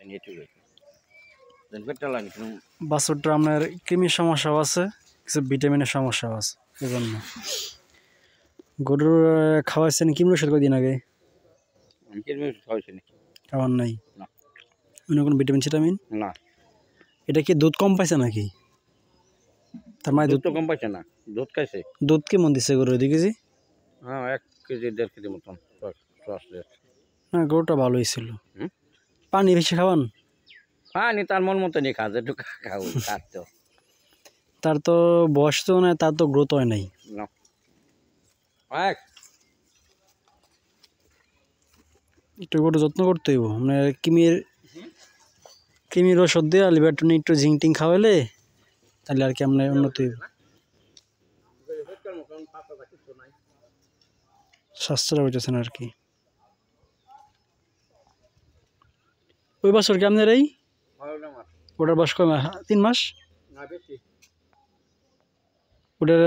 খাইছেন এটুকু দেন পেটটা লাগে কিন্তু বাছুরটা আপনার কৃমির সমস্যাও আছে, কিছু ভিটামিনের সমস্যাও আছে, এই জন্য গরুর খাওয়াইছেন কৃমির ওষুধ কদিন আগে? আমি কিরমি খাইছি নাকি খাওয়ার নাই? না অন্য কোনো ভিটামিন সিটামিন? না এটা কি দুধ কম পাইছে নাকি? তার মানে দুধ তো কম পাইছে না, দুধ খাইছে। দুধ কেমন দিচ্ছে গরুর 2 কেজি? হ্যাঁ 1 কেজি 1.5 কেজি মতন না গরুটা ভালোই ছিল। হুম পানি বেশি খাওয়ান? পানি তার মন মতনই খাওয়া একটু খাওয়াই খাতো তার তো বয়স তো না, তার তো গ্রোথ হয় নাই। না এক একটু গরু যত্ন করতে হইব। আপনার কৃমির ওষুধ দিয়ে লিভারটনি একটু জিঙ্ক টিং খাওয়াইলে তাহলে আর কি আপনার উন্নতি হইব, স্বাস্থ্যটা বুঝেছেন আর কি। ওই বছর কি আপনার এই ওটার বয়স কয় মাস? 3 মাস? ওটার